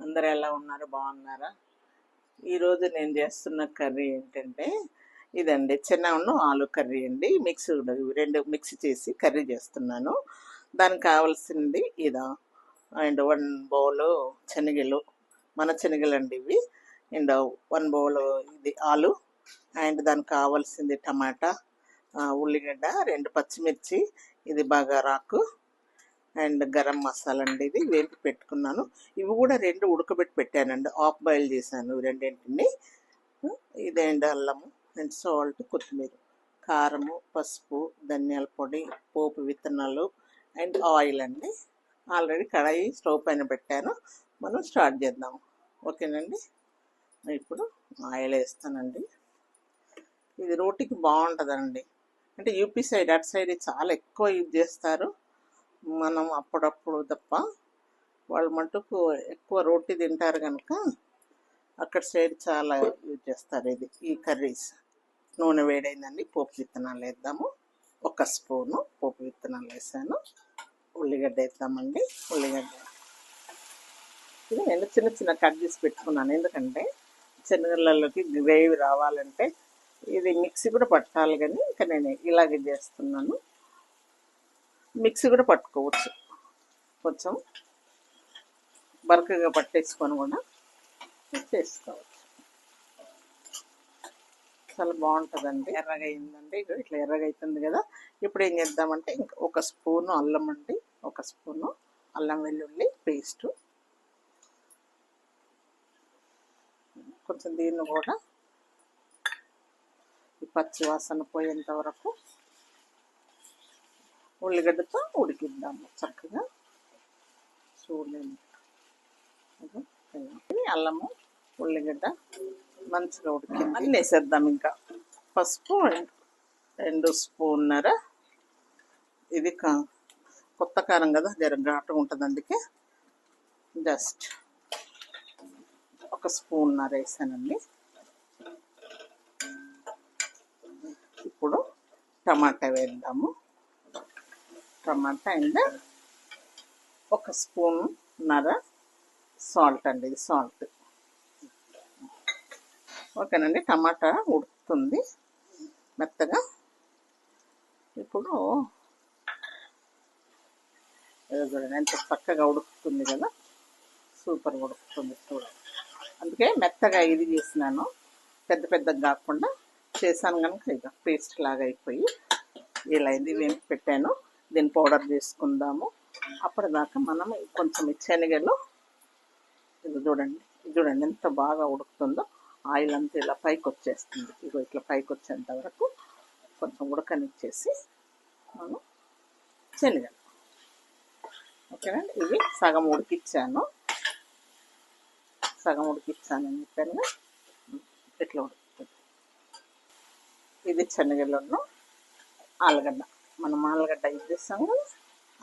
అందరూ ఎలా ఉన్నారు? బాగున్నారా? ఈరోజు నేను చేస్తున్న కర్రీ ఏంటంటే ఇదండి, చెన్నాను ఆలు కర్రీ అండి. రెండు మిక్స్ చేసి కర్రీ చేస్తున్నాను. దానికి కావాల్సింది ఇదా, అండ్ 1 బౌల్ శనగలు, మన శనగలు అండి ఇవి. అండ్ 1 బౌల్ ఇది ఆలు. అండ్ దానికి కావాల్సింది టమాటా, ఉల్లిగడ్డ, 2 పచ్చిమిర్చి, ఇది బగారాకు, అండ్ గరం మసాలా అండి. ఇది వేపి పెట్టుకున్నాను. ఇవి కూడా 2 ఉడకబెట్టి పెట్టానండి, హాఫ్ బాయిల్ చేశాను రెండింటిని. ఇదేంటి అల్లము అండ్ సాల్ట్, కొత్తిమీర, కారము, పసుపు, ధనియాల పొడి, పోపు విత్తనాలు అండ్ ఆయిల్ అండి. ఆల్రెడీ కడాయి స్టవ్ పైన పెట్టాను. మనం స్టార్ట్ చేద్దాము. ఓకేనండి. ఇప్పుడు ఆయిల్ వేస్తానండి. ఇది రోటీకి బాగుంటుందండి. అంటే యూపీ సైడ్, అటు సైడ్ చాలా ఎక్కువ యూజ్ చేస్తారు. మనం అప్పుడప్పుడు తప్ప, వాళ్ళు మటుకు ఎక్కువ రోటీ తింటారు కనుక అక్కడ సైడ్ చాలా యూజ్ చేస్తారు ఈ కర్రీస్. నూనె వేడైందండి, పోపు విత్తనాలు వేద్దాము. 1 స్పూను పోపు విత్తనాలు వేసాను. ఉల్లిగడ్డ వేద్దామండి. ఉల్లిగడ్డ ఇది నేను చిన్న చిన్న కట్ చేసి పెట్టుకున్నాను, ఎందుకంటే శనగలలోకి గ్రేవీ రావాలంటే ఇది మిక్సీ కూడా పట్టాలి, కానీ ఇంకా నేను ఇలాగే చేస్తున్నాను. మిక్సీ కూడా పట్టుకోవచ్చు, కొంచెం బరకగా పట్టేసుకొని కూడా చేసుకోవచ్చు. చాలా బాగుంటుందండి. ఎర్రగా అయిందండి, ఇట్లా ఎర్రగా అవుతుంది కదా. ఇప్పుడు ఏం చేద్దామంటే ఇంకా 1 స్పూను అల్లం అండి, 1 స్పూను అల్లం వెల్లుల్లి పేస్టు. కొంచెం దీన్ని కూడా ఈ పచ్చి వాసన పోయేంత వరకు ఉల్లిగడ్డతో ఉడికిద్దాము చక్కగా. చూడండి, అల్లము ఉల్లిగడ్డ మంచిగా ఉడికింది. అన్నీ వేసేద్దాం. ఇంకా పసుపు 2 స్పూన్నర. ఇది కొత్త కారం కదా, జర ఘాటుగా ఉంటుంది, అందుకే జస్ట్ 1 స్పూన్నర వేసానండి. ఇప్పుడు టమాటా వేద్దాము. టమాటా అండ్ 1 స్పూన్నర సాల్ట్ అండి, ఇది సాల్ట్. ఓకేనండి. టమాటా ఉడుకుతుంది మెత్తగా. ఇప్పుడు చూడండి ఎంత చక్కగా ఉడుకుతుంది కదా, సూపర్ ఉడుకుతుంది చూడండి. అందుకే మెత్తగా ఇది చేసినాను, పెద్ద పెద్దగా కాకుండా చేశాను కనుక ఇక పేస్ట్ లాగా అయిపోయి ఇలా ఇది వేసి పెట్టాను. దీన్ని పౌడర్ చేసుకుందాము. అప్పటిదాకా మనం కొంచెం శనగలు, ఇది చూడండి, చూడండి ఎంత బాగా ఉడుకుతుందో. ఆయిల్ అంతా ఇలా పైకి వచ్చేస్తుంది. ఇగో ఇట్లా పైకి వచ్చేంత వరకు కొంచెం ఉడకనిచ్చేసి మనం శనగలు, ఓకేనండి. ఇవి సగం ఉడికిచ్చాను అని చెప్పాను. ఇట్లా ఉడుకుతుంది. ఇది శనగలను, ఆలుగడ్డ, మనం ఆలుగడ్డ యూజ్ చేస్తాం కదా,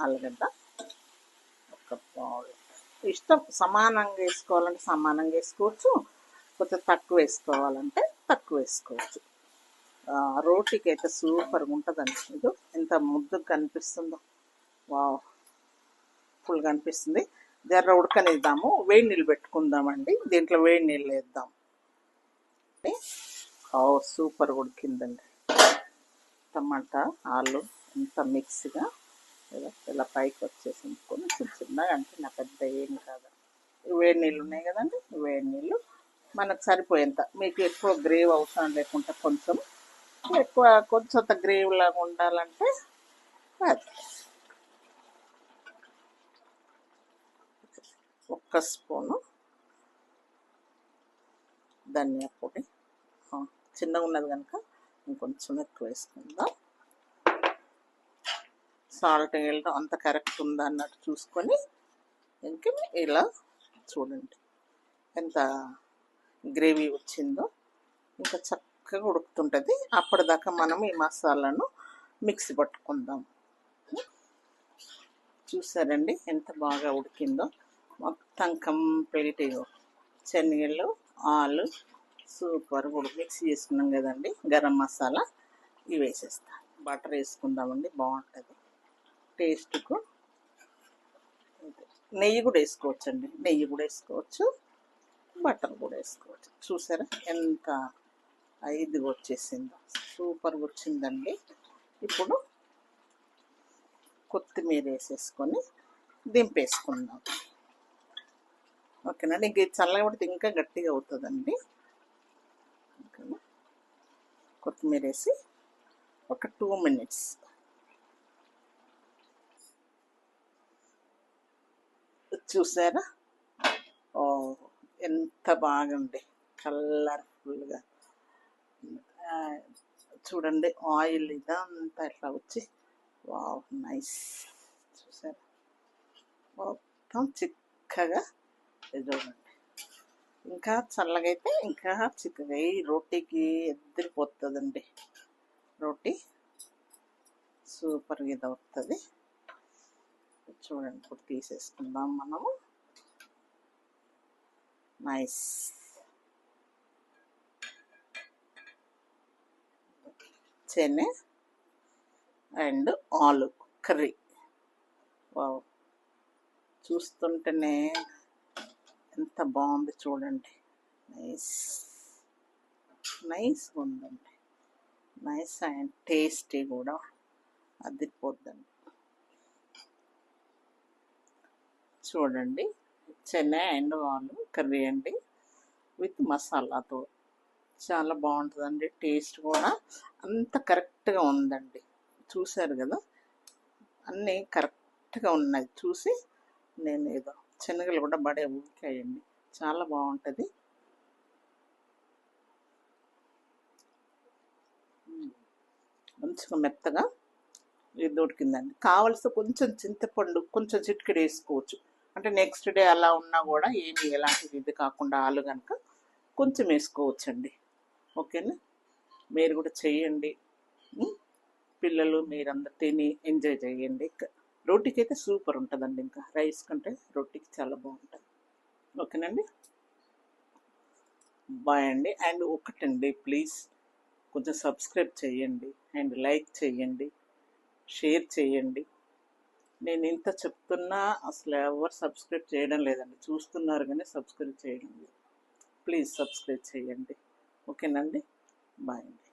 ఆలుగడ్డ 1 బౌల్. ఇష్టం, సమానంగా వేసుకోవాలంటే సమానంగా వేసుకోవచ్చు, కొంచెం తక్కువ వేసుకోవాలంటే తక్కువ వేసుకోవచ్చు. రోటీకి అయితే సూపర్గా ఉంటుందండి. ఇది ఎంత ముద్దుగా కనిపిస్తుందో, వావ్, ఫుల్గా అనిపిస్తుంది. జర్ర ఉడకనిద్దాము. వేడి నీళ్ళు పెట్టుకుందామండి. దీంట్లో వేడి నీళ్ళు వేద్దాం. సూపర్ ఉడికిందండి. టమాటా ఆలు ఎంత మిక్స్గా ఇలా పైకి వచ్చేసింది. కొంచెం చిన్నగా అంటే నా పెద్ద ఏం కాదు. వేడి నీళ్ళు ఉన్నాయి కదండి, వేడి నీళ్ళు మనకు సరిపోయేంత. మీకు ఎక్కువ గ్రేవీ అవసరం లేకుండా కొంచెం ఎక్కువ, కొంచెం గ్రేవీ లాగా ఉండాలంటే అది 1 స్పూను ధనియా పొడి. చిన్నగా ఉన్నది కనుక ఇంకొంచెం ఎక్కువ వేసుకుందాం. సాల్ట్ వేయడం అంత కరెక్ట్ ఉందా అన్నట్టు చూసుకొని ఇంక ఇలా చూడండి ఎంత గ్రేవీ వచ్చిందో. ఇంకా చక్కగా ఉడుకుతుంటుంది. అప్పటిదాకా మనం ఈ మసాలాను మిక్సీ పట్టుకుందాం. చూసారండి ఎంత బాగా ఉడికిందో. మొత్తం కంప్లీట్ శనగలు, ఆలు సూపర్ మిక్స్ చేసుకున్నాం కదండి. గరం మసాలా ఇవి వేసేస్తాం. బటర్ వేసుకుందామండి, బాగుంటుంది టేస్ట్కు. నెయ్యి కూడా వేసుకోవచ్చు అండి, నెయ్యి కూడా వేసుకోవచ్చు, బటర్ కూడా వేసుకోవచ్చు. చూసారా ఎంత ఇది వచ్చేసిందో, సూపర్గా వచ్చిందండి. ఇప్పుడు కొత్తిమీర వేసేసుకొని దింపేసుకుందాం. ఓకేనండి. ఇంక చల్లగా పడితే ఇంకా గట్టిగా అవుతుందండి. ఓకేనా. కొత్తిమీర వేసి ఒక 2 minutes చూసారా. ఓ ఎంత బాగుంది, కలర్ఫుల్గా. చూడండి ఆయిల్ ఇదంతా ఇట్లా వచ్చి, వావ్ నైస్. చూసారా మొత్తం చిక్కగా. చూడండి ఇంకా చల్లగా అయితే ఇంకా చిక్కగా ఈ రోటీకి ఎదిరిపోతుందండి. రోటీ సూపర్గా ఇది అవుతుంది. చూడండి ఇప్పుడు తీసేసుకుందాం మనము. నైస్. చెన్నై అండ్ ఆలు కర్రీ. వావ్ చూస్తుంటేనే ఎంత బాగుంది చూడండి. నైస్ నైస్ ఉందండి. నైస్ అండ్ టేస్టీ కూడా అదిరిపోద్దండి. చూడండి చెన్నై అండ్ ఆలు కర్రీ అండి, విత్ మసాలాతో చాలా బాగుంటుందండి. టేస్ట్ కూడా అంత కరెక్ట్గా ఉందండి. చూశారు కదా, అన్నీ కరెక్ట్గా ఉన్నాయి. చూసి నేను ఏదో శనగలు కూడా బడే ఉడికాయండి, చాలా బాగుంటుంది. మంచిగా మెత్తగా ఇది ఉడికిందండి. కావలసి కొంచెం చింతపండు కొంచెం చిటికెడు వేసుకోవచ్చు. అంటే నెక్స్ట్ డే అలా ఉన్నా కూడా ఏమి ఎలాంటిది ఇది కాకుండా ఆలు కనుక కొంచెం వేసుకోవచ్చండి. ఓకేనా. మీరు కూడా చెయ్యండి, పిల్లలు మీరందరూ తిని ఎంజాయ్ చేయండి. రోటీకి అయితే సూపర్ ఉంటుందండి, ఇంకా రైస్ కంటే రోటీకి చాలా బాగుంటుంది. ఓకేనండి. బాయ్ అండి. అండ్ ఒకటండి, ప్లీజ్ కొంచెం సబ్స్క్రైబ్ చేయండి అండ్ లైక్ చేయండి, షేర్ చేయండి. నేను ఇంత చెప్తున్నా అసలు ఎవరు సబ్స్క్రైబ్ చేయడం లేదండి. చూస్తున్నారు కానీ సబ్స్క్రైబ్ చేయడం లేదు. ప్లీజ్ సబ్స్క్రైబ్ చేయండి. ఓకేనండి. బాయ్ అండి.